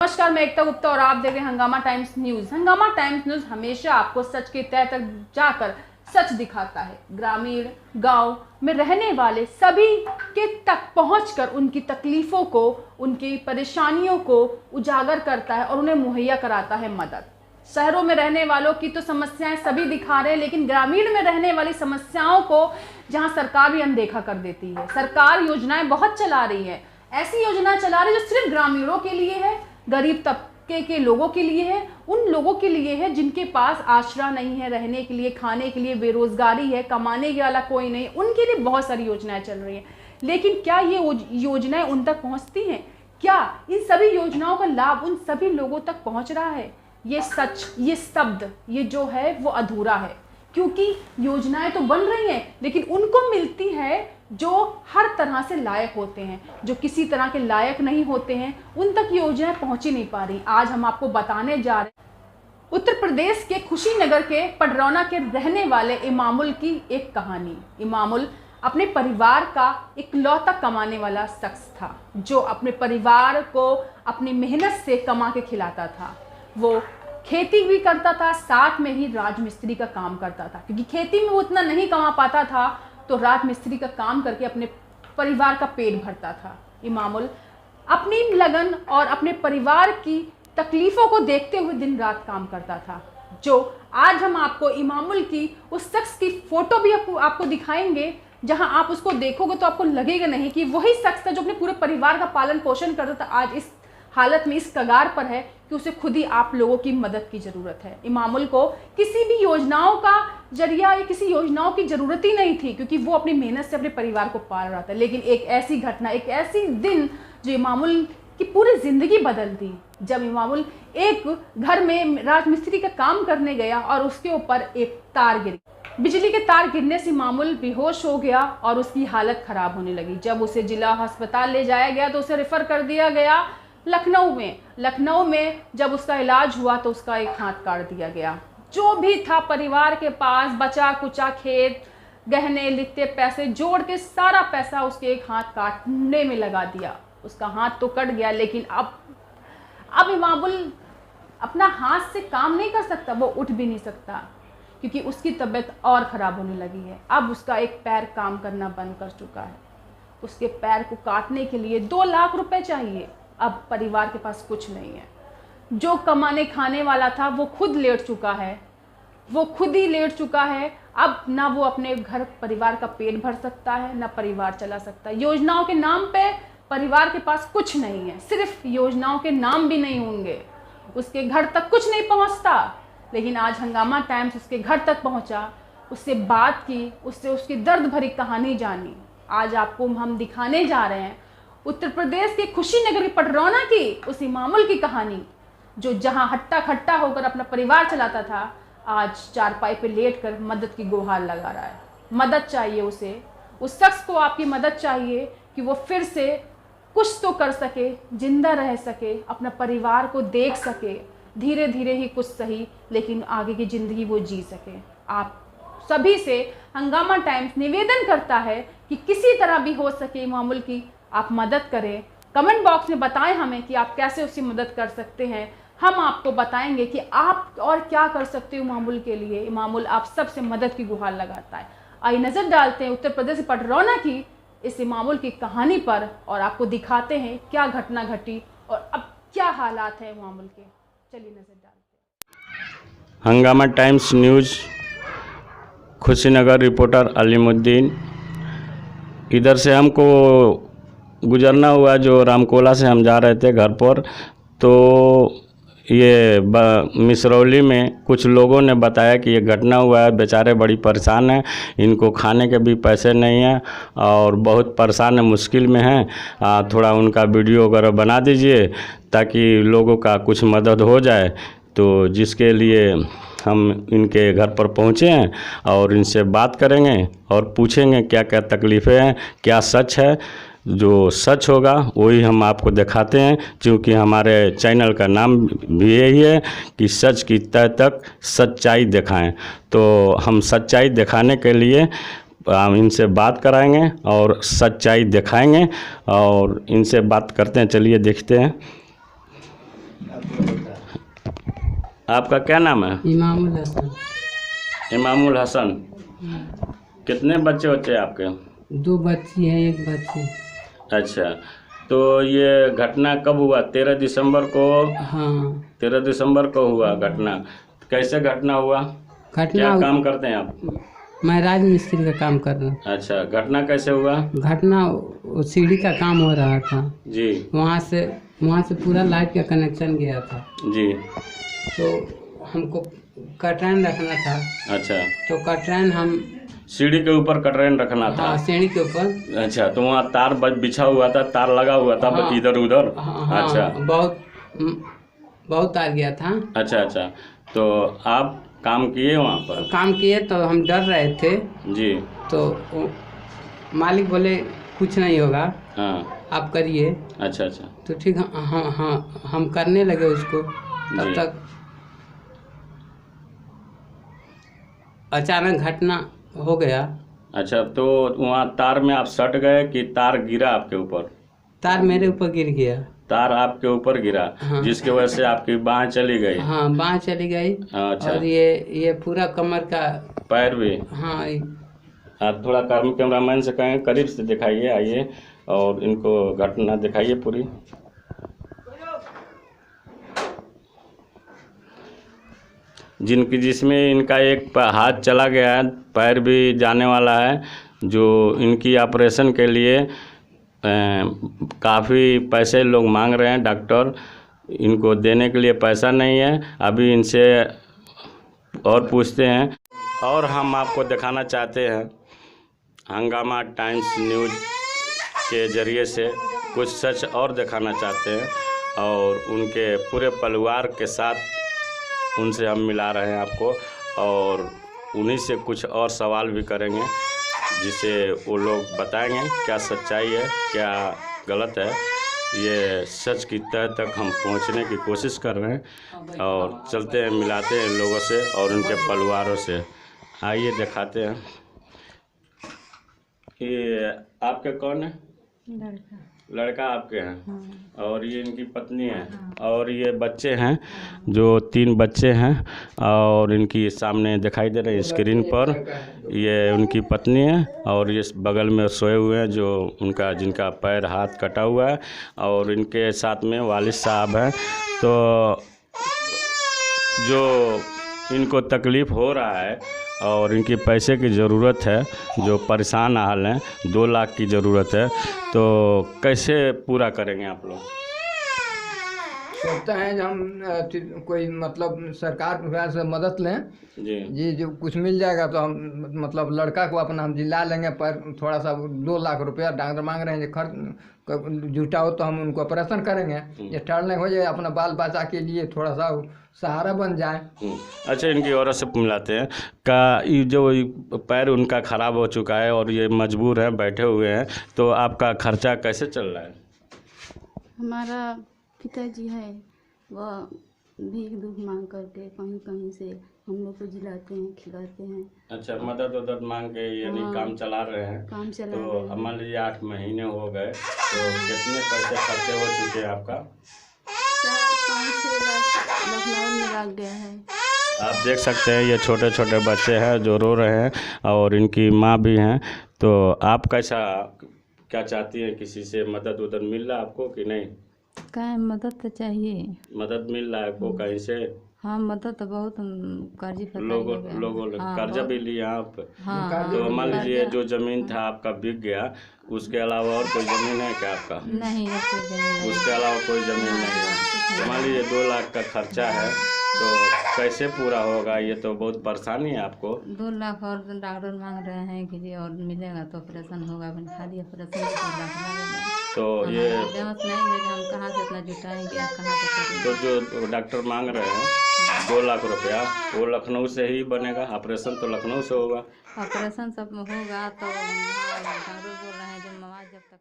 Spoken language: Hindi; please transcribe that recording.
नमस्कार, मैं एकता गुप्ता और आप देख रहे हैं हंगामा टाइम्स न्यूज। हंगामा टाइम्स न्यूज हमेशा आपको सच के तह तक जाकर सच दिखाता है। ग्रामीण गांव में रहने वाले सभी के तक पहुंचकर उनकी तकलीफों को, उनकी परेशानियों को उजागर करता है और उन्हें मुहैया कराता है मदद। शहरों में रहने वालों की तो समस्याएं सभी दिखा रहे हैं, लेकिन ग्रामीण में रहने वाली समस्याओं को जहां सरकार भी अनदेखा कर देती है। सरकार योजनाएं बहुत चला रही है, ऐसी योजना चला रही है जो सिर्फ ग्रामीणों के लिए है, गरीब तबके के लोगों के लिए है, उन लोगों के लिए है जिनके पास आश्रय नहीं है, रहने के लिए, खाने के लिए, बेरोजगारी है, कमाने के वाला कोई नहीं, उनके लिए बहुत सारी योजनाएं चल रही हैं। लेकिन क्या ये योजनाएं उन तक पहुंचती हैं? क्या इन सभी योजनाओं का लाभ उन सभी लोगों तक पहुंच रहा है? ये सच, ये शब्द, ये जो है वो अधूरा है, क्योंकि योजनाएं तो बन रही हैं लेकिन उनको मिलती है जो हर तरह से लायक होते हैं। जो किसी तरह के लायक नहीं होते हैं उन तक योजनाएं पहुंच ही नहीं पा रही। आज हम आपको बताने जा रहे हैं उत्तर प्रदेश के कुशीनगर के पडरौना के रहने वाले इमामुल की एक कहानी। इमामुल अपने परिवार का इकलौता कमाने वाला शख्स था, जो अपने परिवार को अपनी मेहनत से कमा के खिलाता था। वो खेती भी करता था, साथ में ही राजमिस्त्री का काम करता था, क्योंकि खेती में वो उतना नहीं कमा पाता था तो राजमिस्त्री का काम करके अपने परिवार का पेट भरता था। इमामुल अपनी लगन और अपने परिवार की तकलीफ़ों को देखते हुए दिन रात काम करता था। जो आज हम आपको इमामुल की उस शख्स की फ़ोटो भी आपको दिखाएंगे, जहां आप उसको देखोगे तो आपको लगेगा नहीं कि वही शख्स था जो अपने पूरे परिवार का पालन पोषण करता था, आज इस हालत में, इस कगार पर है कि उसे खुद ही आप लोगों की मदद की ज़रूरत है। इमामुल को किसी भी योजनाओं का जरिया या किसी योजनाओं की ज़रूरत ही नहीं थी, क्योंकि वो अपनी मेहनत से अपने परिवार को पाल रहा था। लेकिन एक ऐसी घटना, एक ऐसी दिन जो इमामुल की पूरी ज़िंदगी बदल दी, जब इमामुल एक घर में राजमिस्त्री का काम करने गया और उसके ऊपर एक तार गिर गया। बिजली के तार गिरने से इमामुल बेहोश हो गया और उसकी हालत ख़राब होने लगी। जब उसे जिला अस्पताल ले जाया गया तो उसे रेफ़र कर दिया गया लखनऊ में जब उसका इलाज हुआ तो उसका एक हाथ काट दिया गया। जो भी था परिवार के पास बचा कुचा, खेत, गहने, लित्ते, पैसे जोड़ के सारा पैसा उसके एक हाथ काटने में लगा दिया। उसका हाथ तो कट गया, लेकिन अब इमामुल अपना हाथ से काम नहीं कर सकता, वो उठ भी नहीं सकता, क्योंकि उसकी तबीयत और ख़राब होने लगी है। अब उसका एक पैर काम करना बंद कर चुका है। उसके पैर को काटने के लिए 2 लाख रुपए चाहिए। अब परिवार के पास कुछ नहीं है। जो कमाने खाने वाला था वो खुद लेट चुका है, वो खुद ही लेट चुका है। अब ना वो अपने घर परिवार का पेट भर सकता है, ना परिवार चला सकता है। योजनाओं के नाम पे परिवार के पास कुछ नहीं है, सिर्फ योजनाओं के नाम भी नहीं होंगे, उसके घर तक कुछ नहीं पहुंचता। लेकिन आज हंगामा टाइम्स उसके घर तक पहुंचा, उससे बात की, उससे उसकी दर्द भरी कहानी जानी। आज आपको हम दिखाने जा रहे हैं उत्तर प्रदेश के कुशीनगर के पडरौना की उस इमामुल की कहानी, जो जहां हट्टा खट्टा होकर अपना परिवार चलाता था, आज चारपाई पे लेटकर मदद की गुहार लगा रहा है। मदद चाहिए उसे, उस शख्स को आपकी मदद चाहिए कि वो फिर से कुछ तो कर सके, जिंदा रह सके, अपना परिवार को देख सके, धीरे धीरे ही कुछ सही, लेकिन आगे की ज़िंदगी वो जी सके। आप सभी से हंगामा टाइम्स निवेदन करता है कि किसी तरह भी हो सके इमामुल की आप मदद करें। कमेंट बॉक्स में बताएं हमें कि आप कैसे उसकी मदद कर सकते हैं। हम आपको बताएंगे कि आप और क्या कर सकते हो इमामुल के लिए। इमामुल आप सबसे मदद की गुहार लगाता है। आइए नज़र डालते हैं उत्तर प्रदेश पडरौना की इस इमामुल की कहानी पर और आपको दिखाते हैं क्या घटना घटी और अब क्या हालात हैं इमामुल के। चलिए नज़र डालते हैं। हंगामा times news, Kushinagar, reporter Alimuddin. इधर से हमको गुजरना हुआ, जो रामकोला से हम जा रहे थे घर पर, तो ये मिसरौली में कुछ लोगों ने बताया कि ये घटना हुआ है। बेचारे बड़ी परेशान हैं, इनको खाने के भी पैसे नहीं हैं और बहुत परेशान है, मुश्किल में हैं। थोड़ा उनका वीडियो वगैरह बना दीजिए ताकि लोगों का कुछ मदद हो जाए। तो जिसके लिए हम इनके घर पर पहुँचे हैं और इनसे बात करेंगे और पूछेंगे क्या क्या तकलीफ़ें हैं, क्या सच है। जो सच होगा वही हम आपको दिखाते हैं, क्योंकि हमारे चैनल का नाम भी यही है कि सच की तह तक सच्चाई दिखाएं। तो हम सच्चाई दिखाने के लिए हम इनसे बात कराएंगे और सच्चाई दिखाएंगे और इनसे बात करते हैं। चलिए देखते हैं। आपका क्या नाम है? इमामुल हसन। इमामुल हसन। कितने बच्चे होते हैं आपके? 2 बच्ची है, 1 बच्ची। अच्छा, तो ये घटना कब हुआ? 13 दिसंबर को? हाँ, 13 दिसंबर को हुआ घटना। कैसे घटना हुआ? क्या घटना काम करते हैं आप? मैं राजमिस्त्री का काम कर रहा हूँ। अच्छा, घटना कैसे हुआ? घटना वो सीढ़ी का काम हो रहा था, जी वहाँ से पूरा लाइट का कनेक्शन गया था, जी। तो हमको कटरैन रखना था। अच्छा, तो कटरैन हम सीढ़ी के ऊपर कटरैन रखना था। हाँ, सीढ़ी के ऊपर। अच्छा, तो वहाँ तार बिछा हुआ था, तार लगा हुआ था हाँ, इधर उधर। हाँ, अच्छा बहुत तार गया था। अच्छा अच्छा, तो आप काम किए वहाँ पर? काम किए तो हम डर रहे थे, जी। तो मालिक बोले कुछ नहीं होगा, हाँ। आप करिए। अच्छा अच्छा। तो ठीक, हाँ, हम करने लगे उसको। तब जी। तक अचानक घटना हो गया। अच्छा, तो वहाँ तार में आप सट गए कि तार गिरा आपके ऊपर? तार मेरे ऊपर गिर गया। तार आपके ऊपर गिरा, हाँ। जिसकी वजह से आपकी बाँह चली गई? हाँ, बाँह चली गई। अच्छा। और ये पूरा कमर का पैर भी? हाँ। आप थोड़ा कैमरामैन से कहें करीब से दिखाइए, आइए और इनको घटना दिखाइए पूरी। जिसमें इनका एक हाथ चला गया है, पैर भी जाने वाला है, जो इनकी ऑपरेशन के लिए काफ़ी पैसे लोग मांग रहे हैं। डॉक्टर इनको देने के लिए पैसा नहीं है। अभी इनसे और पूछते हैं, और हम आपको दिखाना चाहते हैं हंगामा टाइम्स न्यूज़ के ज़रिए से कुछ सच और दिखाना चाहते हैं, और उनके पूरे परिवार के साथ उनसे हम मिला रहे हैं आपको, और उन्हीं से कुछ और सवाल भी करेंगे, जिसे वो लोग बताएंगे क्या सच्चाई है, क्या गलत है। ये सच की तह तक हम पहुंचने की कोशिश कर रहे हैं, और चलते हैं, मिलाते हैं लोगों से और उनके परिवारों से। आइए दिखाते हैं। ये आपके कौन है? लड़का आपके हैं। और ये इनकी पत्नी है। और ये बच्चे हैं, जो 3 बच्चे हैं, और इनकी सामने दिखाई दे रहे हैं स्क्रीन पर, ये उनकी पत्नी है। और ये बगल में सोए हुए हैं, जो जिनका पैर हाथ कटा हुआ है, और इनके साथ में वालिद साहब हैं। तो जो इनको तकलीफ़ हो रहा है और इनकी पैसे की ज़रूरत है, जो परेशान हाल हैं, 2 लाख की ज़रूरत है, तो कैसे पूरा करेंगे आप लोग? सोचते हैं जो हम कोई मतलब सरकार से मदद लें जी, जो कुछ मिल जाएगा तो हम मतलब लड़का को अपना हम जिला लेंगे, पर थोड़ा सा 2 लाख रुपया डॉक्टर मांग रहे हैं, जो खर्च जुटा हो तो हम उनको ऑपरेशन करेंगे, ये टर्न हो जाए, अपना बाल बच्चा के लिए थोड़ा सा सहारा बन जाए। अच्छा, इनकी औरत से मिलाते हैं का, ये जो पैर उनका ख़राब हो चुका है और ये मजबूर हैं, बैठे हुए हैं, तो आपका खर्चा कैसे चल रहा है? हमारा पिताजी है, वह भीख दुख मांग करके कहीं कहीं से हम लोग को जिलाते हैं, खिलाते हैं। अच्छा, मदद मांग के यानी हाँ, काम चला रहे हैं। काम चला तो रहे हैं। मान लीजिए 8 महीने हो गए, तो कितने पैसे खर्चे हो चुके हैं आपका? 4-5-6 लाख लखनऊ में लग गया है। आप देख सकते हैं, ये छोटे छोटे बच्चे हैं जो रो रहे हैं, और इनकी माँ भी हैं। तो आप क्या चाहती हैं? किसी से मदद मिल रहा है आपको कि नहीं? क्या मदद तो चाहिए। मदद मिल रहा है आपको कहीं से? हाँ, मदद तो बहुत कर्जी लोगों ने कर्जा भी लिया आप? हाँ, तो मान लीजिए जो ज़मीन था आपका बिक गया, उसके अलावा और कोई ज़मीन है क्या आपका? नहीं है कोई जमीन। उसके अलावा कोई ज़मीन नहीं है। तो मान लीजिए 2 लाख का खर्चा है, तो कैसे पूरा होगा? ये तो बहुत परेशानी है आपको। 2 लाख और डॉक्टर मांग रहे हैं कि और मिलेगा तो ऑपरेशन होगा, खाली ऑपरेशन 2 लाख लगेगा। तो ये बेहोश नहीं है कि हम कहाँ से इतना जुटाएंगे, कहाँ से करेंगे। तो जो डॉक्टर मांग रहे हैं 2 लाख रुपया, वो लखनऊ से ही बनेगा? ऑपरेशन तो लखनऊ से होगा? ऑपरेशन सब होगा तो डॉक्टर बोल रहे हैं कि मवाज जब तक